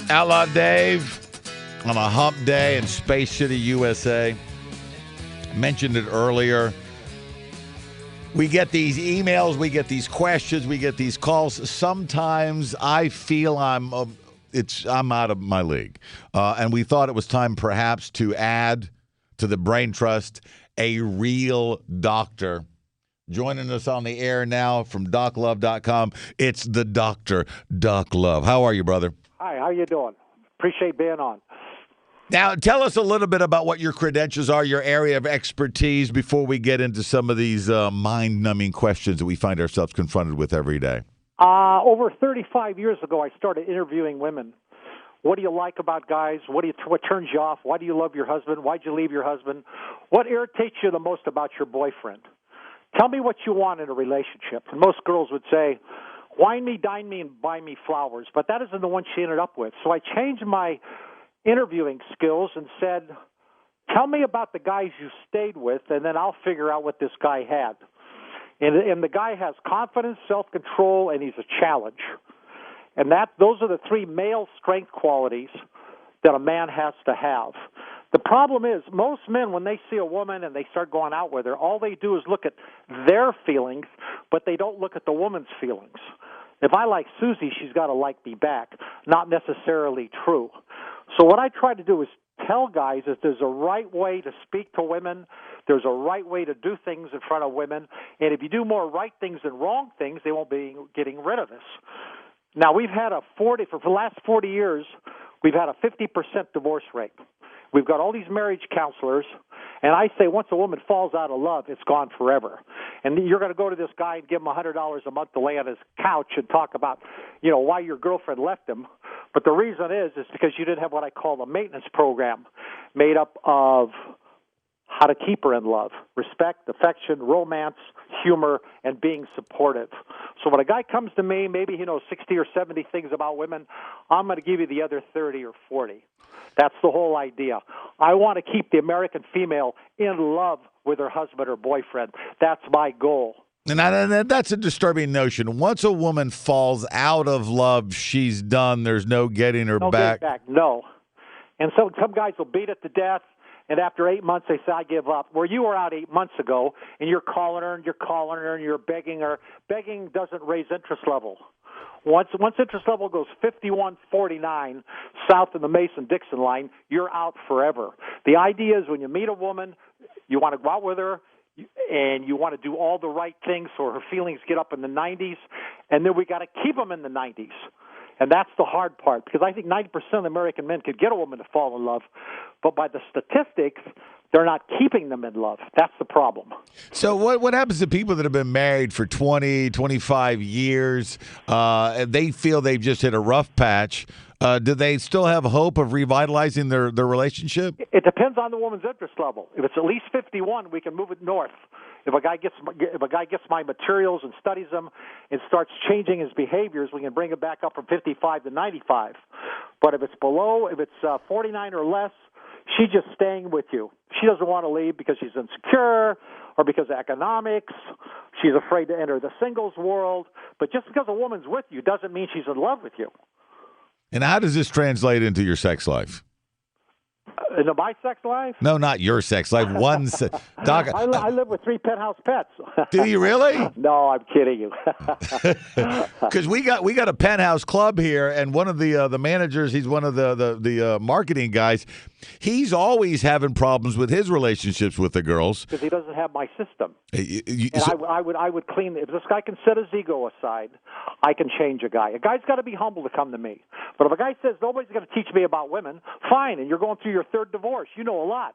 Outlaw Dave on a hump day in Space City, USA. Mentioned it earlier. We get these emails, we get these questions, we get these calls. Sometimes I feel I'm out of my league. And we thought it was time perhaps to add to the Brain Trust a real doctor. Joining us on the air now from DocLove.com, it's the doctor, Doc Love. How are you, brother? Hi, how you doing? Appreciate being on. Now, tell us a little bit about what your credentials are, your area of expertise, before we get into some of these mind-numbing questions that we find ourselves confronted with every day. Over 35 years ago, I started interviewing women. What do you like about guys? What turns you off? Why do you love your husband? Why'd you leave your husband? What irritates you the most about your boyfriend? Tell me what you want in a relationship. And most girls would say, wine me, dine me, and buy me flowers. But that isn't the one she ended up with. So I changed my interviewing skills and said, tell me about the guys you stayed with, and then I'll figure out what this guy had. And the guy has confidence, self-control, and he's a challenge. And those are the three male strength qualities that a man has to have. The problem is most men, when they see a woman and they start going out with her, all they do is look at their feelings, but they don't look at the woman's feelings. If I like Susie, she's got to like me back. Not necessarily true. So what I try to do is tell guys that there's a right way to speak to women. There's a right way to do things in front of women. And if you do more right things than wrong things, they won't be getting rid of us. Now, we've had for the last 40 years, we've had a 50% divorce rate. We've got all these marriage counselors, and I say once a woman falls out of love, it's gone forever. And you're going to go to this guy and give him $100 a month to lay on his couch and talk about, why your girlfriend left him. But the reason is because you didn't have what I call a maintenance program made up of how to keep her in love, respect, affection, romance, humor, and being supportive. So when a guy comes to me, maybe he knows 60 or 70 things about women, I'm going to give you the other 30 or 40. That's the whole idea. I want to keep the American female in love with her husband or boyfriend. That's my goal. And that's a disturbing notion. Once a woman falls out of love, she's done. There's no getting her back. No. And so some guys will beat it to death, and after 8 months they say, I give up. Where you were out 8 months ago, and you're calling her, and you're begging her. Begging doesn't raise interest level. Once interest level goes 51.49 south of the Mason-Dixon line, you're out forever. The idea is when you meet a woman, you want to go out with her, and you want to do all the right things so her feelings get up in the 90s, and then we got to keep them in the 90s. And that's the hard part, because I think 90% of American men could get a woman to fall in love, but by the statistics, they're not keeping them in love. That's the problem. So what happens to people that have been married for 20, 25 years, and they feel they've just hit a rough patch? Do they still have hope of revitalizing their relationship? It depends on the woman's interest level. If it's at least 51, we can move it north. If a guy gets my materials and studies them and starts changing his behaviors, we can bring it back up from 55 to 95. But if it's 49 or less, she's just staying with you. She doesn't want to leave because she's insecure or because of economics. She's afraid to enter the singles world. But just because a woman's with you doesn't mean she's in love with you. And how does this translate into your sex life? In my sex life? No, not your sex life. Doc, I live with 3 penthouse pets. Do you really? No, I'm kidding you. Because we got a penthouse club here, and one of the managers, he's one of the marketing guys. He's always having problems with his relationships with the girls because he doesn't have my system. I would clean. If this guy can set his ego aside, I can change a guy. A guy's got to be humble to come to me. But if a guy says nobody's going to teach me about women, fine. And you're going through your 3rd divorce, you know a lot.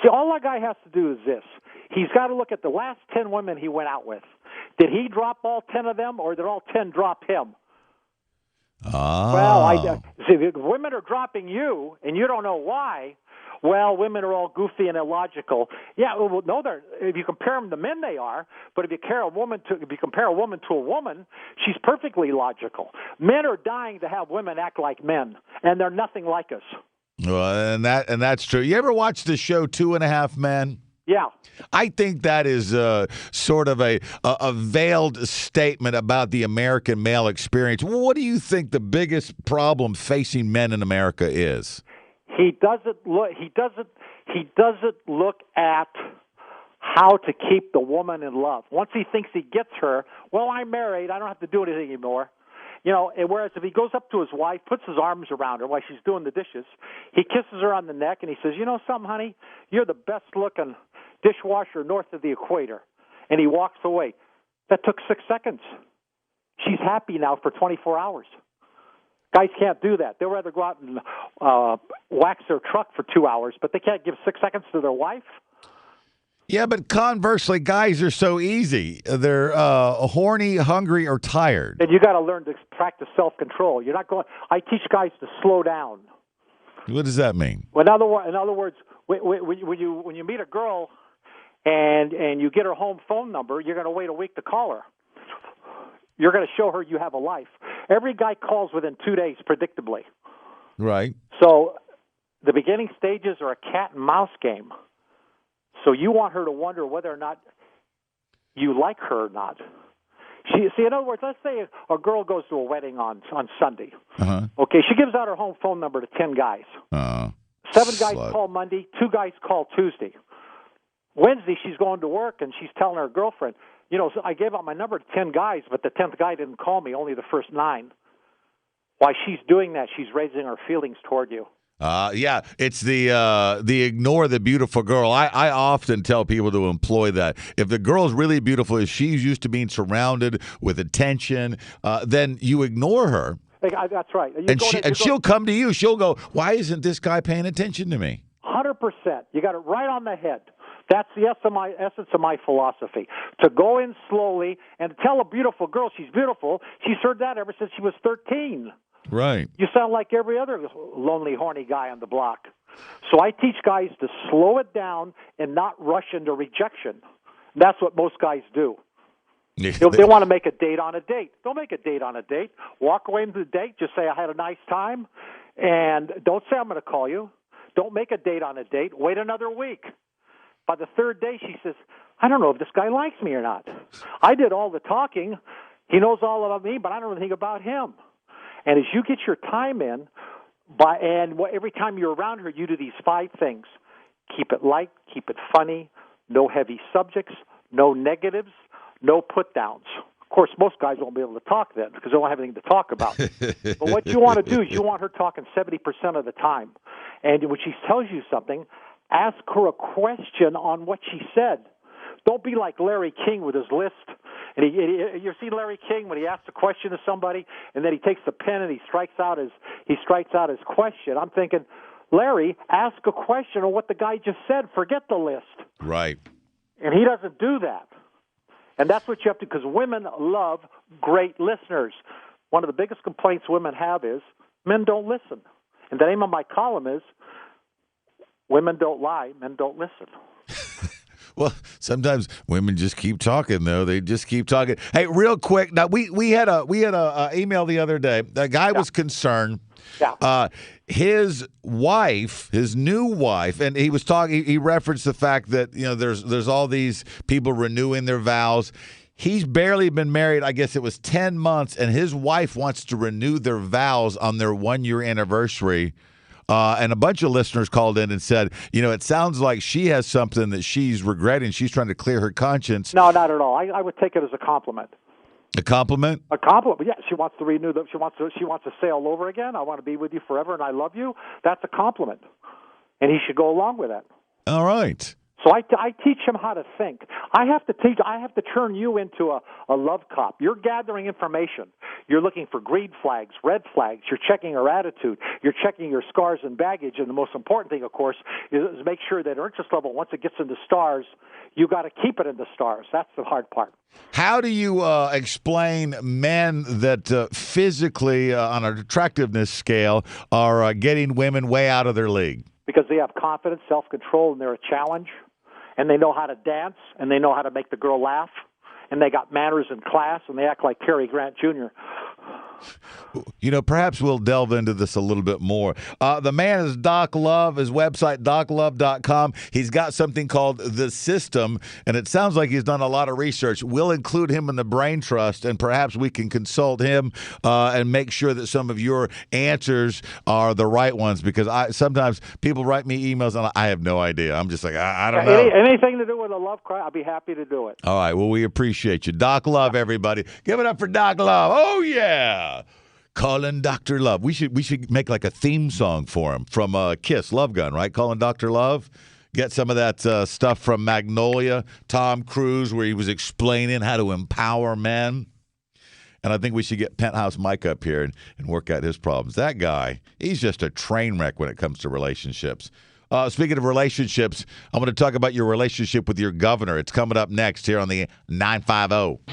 See, all a guy has to do is this. He's got to look at the last 10 women he went out with. Did he drop all 10 of them, or did all 10 drop him? Oh. Well, see, if women are dropping you, and you don't know why. Well, women are all goofy and illogical. Yeah, well, no, if you compare them to men, they are. But if you compare a woman to a woman, she's perfectly logical. Men are dying to have women act like men, and they're nothing like us. Well, and that's true. You ever watch the show 2.5 Men? Yeah. I think that is sort of a veiled statement about the American male experience. What do you think the biggest problem facing men in America is? He doesn't look. He doesn't look at how to keep the woman in love. Once he thinks he gets her, well, I'm married. I don't have to do anything anymore. You know, and whereas if he goes up to his wife, puts his arms around her while she's doing the dishes, he kisses her on the neck and he says, "You know something, honey? You're the best-looking dishwasher north of the equator." And he walks away. That took 6 seconds. She's happy now for 24 hours. Guys can't do that. They'd rather go out and wax their truck for 2 hours, but they can't give 6 seconds to their wife. Yeah, but conversely, guys are so easy. They're horny, hungry, or tired. And you got to learn to practice self-control. You're not going. I teach guys to slow down. What does that mean? Well, in other words, when you meet a girl and you get her home phone number, you're going to wait a week to call her. You're going to show her you have a life. Every guy calls within 2 days, predictably. Right. So the beginning stages are a cat and mouse game. So you want her to wonder whether or not you like her or not. In other words, let's say a girl goes to a wedding on Sunday. Uh-huh. Okay, she gives out her home phone number to 10 guys. 7 guys call Monday, 2 guys call Tuesday. Wednesday, she's going to work, and she's telling her girlfriend, you know, I gave out my number to 10 guys, but the 10th guy didn't call me, only the first 9. While she's doing that, she's raising her feelings toward you. Yeah, it's the ignore the beautiful girl. I often tell people to employ that. If the girl's really beautiful, if she's used to being surrounded with attention, then you ignore her. That's right. She'll come to you. She'll go, why isn't this guy paying attention to me? 100%. You got it right on the head. That's the essence of my philosophy. To go in slowly and tell a beautiful girl she's beautiful. She's heard that ever since she was 13. Right. You sound like every other lonely, horny guy on the block. So I teach guys to slow it down and not rush into rejection. That's what most guys do. They want to make a date on a date. Don't make a date on a date. Walk away from the date. Just say, I had a nice time. And don't say, I'm going to call you. Don't make a date on a date. Wait another week. By the 3rd day, she says, I don't know if this guy likes me or not. I did all the talking. He knows all about me, but I don't know anything about him. And as you get your time in, every time you're around her, you do these 5 things. Keep it light, keep it funny, no heavy subjects, no negatives, no put-downs. Of course, most guys won't be able to talk then because they don't have anything to talk about. But what you want to do is you want her talking 70% of the time. And when she tells you something, ask her a question on what she said. Don't be like Larry King with his list. And you see Larry King when he asks a question to somebody, and then he takes the pen and he strikes out his question. I'm thinking, Larry, ask a question on what the guy just said. Forget the list. Right. And he doesn't do that. And that's what you have to, because women love great listeners. One of the biggest complaints women have is men don't listen. And the name of my column is Women Don't Lie, Men Don't Listen. Well, sometimes women just keep talking, though. They just keep talking. Hey, real quick. Now, we had a email the other day. The guy was concerned. Yeah. His wife, his new wife, and he was talking. He referenced the fact that there's all these people renewing their vows. He's barely been married. I guess it was 10 months, and his wife wants to renew their vows on their 1-year anniversary. And a bunch of listeners called in and said, it sounds like she has something that she's regretting. She's trying to clear her conscience. No, not at all. I would take it as a compliment. A compliment? A compliment. Yeah, she wants to renew them. She wants to say all over again. I want to be with you forever, and I love you. That's a compliment, and he should go along with that. All right. So I teach him how to think. I have to turn you into a love cop. You're gathering information. You're looking for green flags, red flags. You're checking her attitude. You're checking your scars and baggage. And the most important thing, of course, is make sure that her interest level, once it gets into stars, you got to keep it in the stars. That's the hard part. How do you explain men that physically, on an attractiveness scale, are getting women way out of their league? Because they have confidence, self-control, and they're a challenge. And they know how to dance, and they know how to make the girl laugh, and they got manners and class, and they act like Cary Grant Jr. Perhaps we'll delve into this a little bit more. The man is Doc Love. His website, doclove.com. He's got something called The System, and it sounds like he's done a lot of research. We'll include him in the Brain Trust, and perhaps we can consult him and make sure that some of your answers are the right ones, because sometimes people write me emails, and I have no idea. I'm just like, I don't know. Anything to do with a love cry, I'll be happy to do it. All right. Well, we appreciate you. Doc Love, everybody. Give it up for Doc Love. Oh, yeah. Calling Dr. Love. We should make like a theme song for him from Kiss, Love Gun, right? Calling Dr. Love. Get some of that stuff from Magnolia, Tom Cruise, where he was explaining how to empower men. And I think we should get Penthouse Mike up here and work out his problems. That guy, he's just a train wreck when it comes to relationships. Speaking of relationships, I'm going to talk about your relationship with your governor. It's coming up next here on the 950.